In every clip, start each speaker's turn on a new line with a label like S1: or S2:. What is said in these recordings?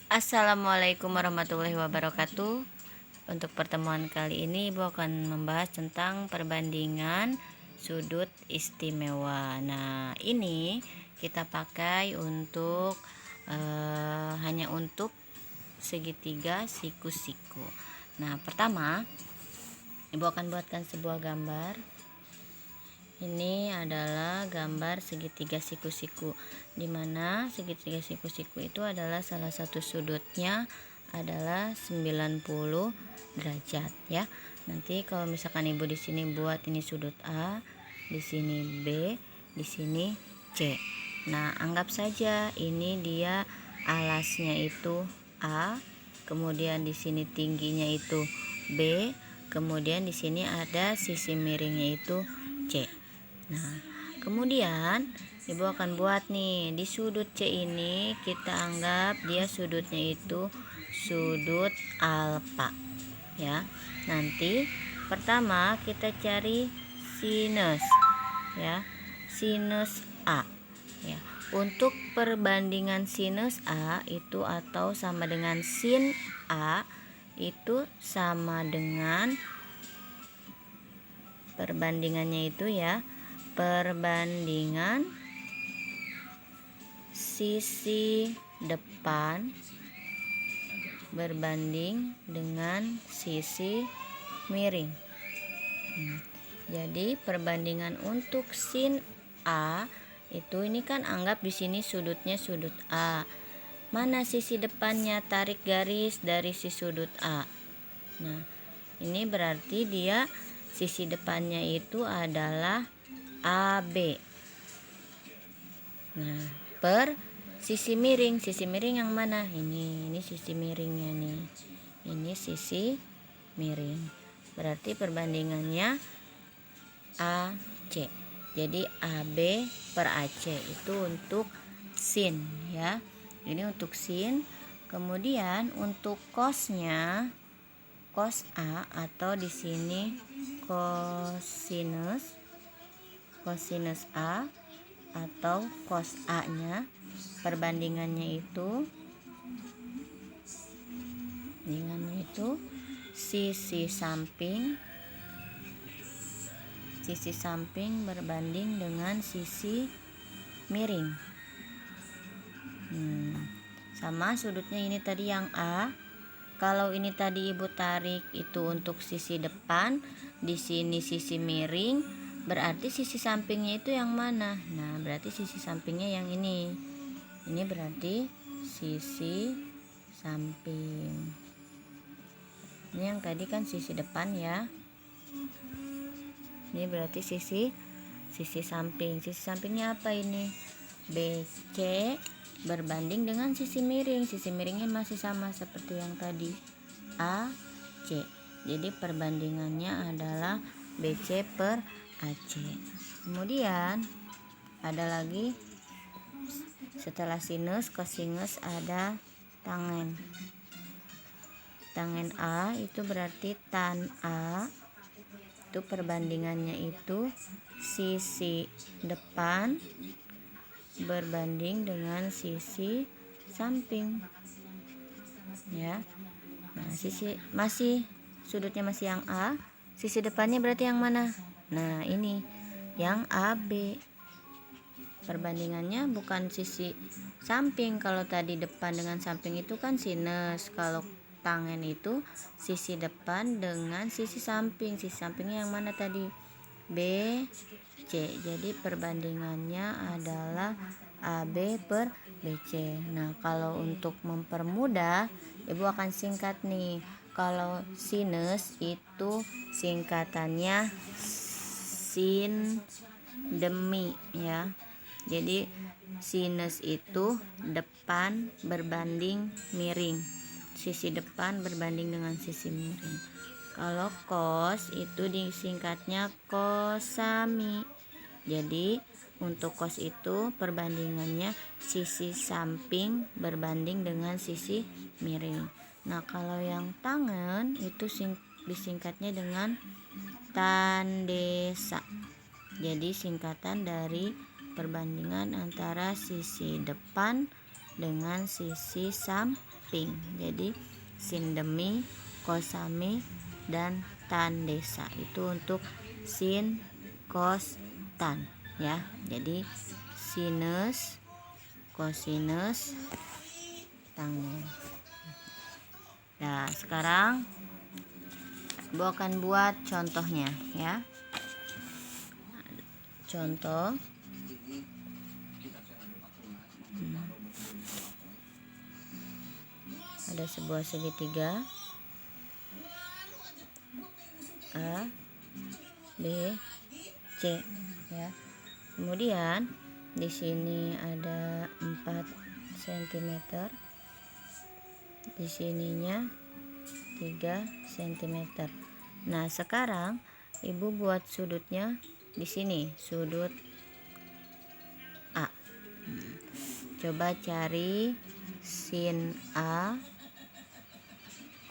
S1: Assalamualaikum warahmatullahi wabarakatuh. Untuk pertemuan kali ini Ibu akan membahas tentang perbandingan sudut istimewa. Nah, ini kita pakai untuk hanya untuk segitiga siku-siku. Nah, pertama Ibu akan buatkan sebuah gambar. Ini adalah gambar segitiga siku-siku, di mana segitiga siku-siku itu adalah salah satu sudutnya adalah 90 derajat ya. Nanti kalau misalkan Ibu di sini buat ini sudut A, di sini B, di sini C. Nah, anggap saja ini dia alasnya itu A, kemudian di sini tingginya itu B, kemudian di sini ada sisi miringnya itu C. Nah, kemudian Ibu akan buat nih di sudut C ini, kita anggap dia sudutnya itu sudut alfa ya. Nanti pertama kita cari sinus ya, sinus A ya. Untuk perbandingan sinus A itu atau sama dengan sin A itu sama dengan perbandingannya itu ya, perbandingan sisi depan berbanding dengan sisi miring. Jadi perbandingan untuk sin A itu, ini kan anggap di sini sudutnya sudut A. Mana sisi depannya? Tarik garis dari si sudut A. Nah, ini berarti dia sisi depannya itu adalah AB. Nah, per sisi miring yang mana? Ini sisi miringnya nih. Ini sisi miring. Berarti perbandingannya AC. Jadi AB per AC itu untuk sin ya. Ini untuk sin. Kemudian untuk cosnya, cos A atau di sini cosinus A atau cos A-nya, perbandingannya itu sisi samping berbanding dengan sisi miring. Sama sudutnya ini tadi yang A. Kalau ini tadi Ibu tarik itu untuk sisi depan, di sini sisi miring, berarti sisi sampingnya itu yang mana? Nah, berarti sisi sampingnya yang ini. Ini berarti sisi samping. Ini yang tadi kan sisi depan ya. Ini berarti sisi samping. Sisi sampingnya apa ini? BC berbanding dengan sisi miring. Sisi miringnya masih sama seperti yang tadi, AC. Jadi perbandingannya adalah BC per AC. Kemudian ada lagi setelah sinus, cosinus ada tangen. Tangen A itu berarti tan A. Itu perbandingannya itu sisi depan berbanding dengan sisi samping ya. Nah, sudutnya masih yang A, sisi depannya berarti yang mana? Nah, ini yang AB. Perbandingannya bukan sisi samping. Kalau tadi depan dengan samping itu kan sinus, kalau tangen itu sisi depan dengan sisi samping. Sisi sampingnya yang mana tadi? B, C. Jadi perbandingannya adalah AB per BC. Nah, kalau untuk mempermudah Ibu akan singkat nih. Kalau sinus itu singkatannya sin demi ya. Jadi sinus itu depan berbanding miring. Sisi depan berbanding dengan sisi miring. Kalau cos itu disingkatnya cosami. Jadi untuk cos itu perbandingannya sisi samping berbanding dengan sisi miring. Nah, kalau yang tangen itu disingkatnya dengan tandesa. Jadi singkatan dari perbandingan antara sisi depan dengan sisi samping. Jadi sin demi, kosami, dan tan desa itu untuk sin, kos, tan ya. Jadi sinus, kosinus, tanggung. Nah, sekarang Ibu akan buat contohnya ya. Contoh. Ada sebuah segitiga A, B, C ya. Kemudian di sini ada 4 cm. Di sininya 3 cm. Nah, sekarang Ibu buat sudutnya di sini, sudut A. Coba cari sin A,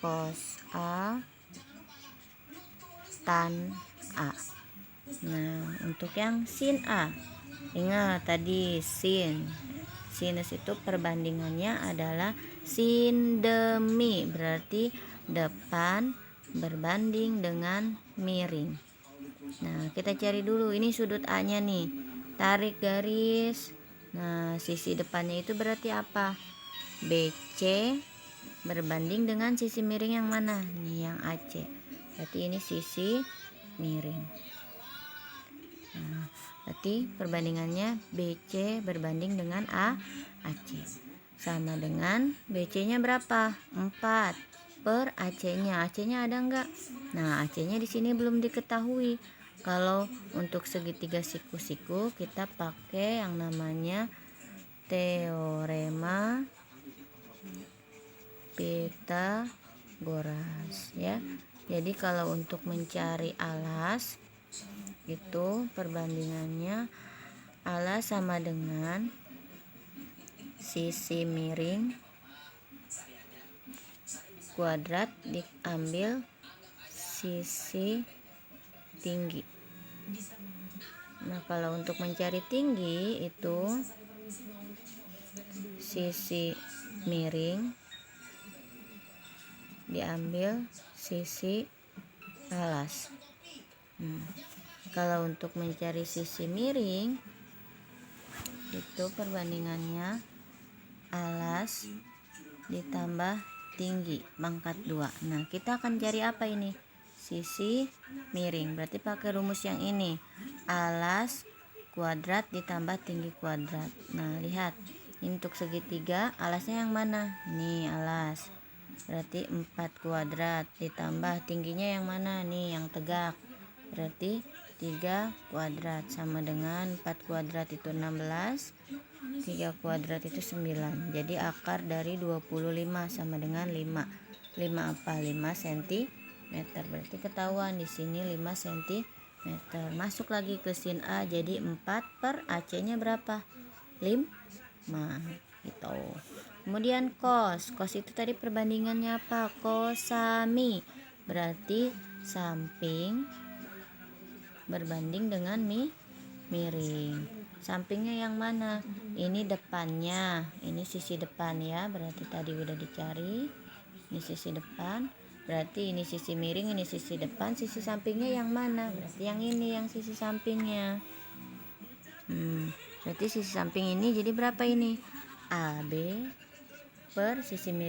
S1: cos A, tan A. Nah, untuk yang sin A, ingat tadi sinus itu perbandingannya adalah sin demi, berarti depan berbanding dengan miring. Nah, kita cari dulu ini sudut A nya nih, tarik garis. Nah, sisi depannya itu berarti apa? BC berbanding dengan sisi miring yang mana? Nih, yang AC. Berarti ini sisi miring. Nah, berarti perbandingannya BC berbanding dengan AC. Sama dengan BC nya berapa? 4 per AC nya. AC nya ada enggak? Nah, AC nya di sini belum diketahui. Kalau untuk segitiga siku-siku kita pakai yang namanya teorema Pythagoras ya. Jadi kalau untuk mencari alas itu perbandingannya alas sama dengan sisi miring kuadrat diambil sisi tinggi. Nah, kalau untuk mencari tinggi itu sisi miring diambil sisi alas. Kalau untuk mencari sisi miring itu perbandingannya alas ditambah tinggi pangkat 2. Nah, kita akan cari apa ini? Sisi miring. Berarti pakai rumus yang ini. Alas kuadrat ditambah tinggi kuadrat. Nah, lihat. Untuk segitiga alasnya yang mana? Ini alas. Berarti 4 kuadrat ditambah tingginya yang mana? Nih, yang tegak. Berarti 3 kuadrat sama dengan 4 kuadrat itu 16, 3 kuadrat itu 9. Jadi akar dari 25 sama dengan 5. 5 apa? 5 cm. Berarti ketahuan di sini 5 cm. Masuk lagi ke sin A, jadi 4 per AC nya berapa? 5 gitu. Kemudian cos itu tadi perbandingannya apa? Kosami, berarti samping berbanding dengan miring. Sampingnya yang mana? Ini depannya, ini sisi depan ya, berarti tadi udah dicari. Ini sisi depan, berarti ini sisi miring, ini sisi depan. Sisi sampingnya yang mana? Berarti yang ini, yang sisi sampingnya. Berarti sisi samping ini jadi berapa ini? AB per sisi miring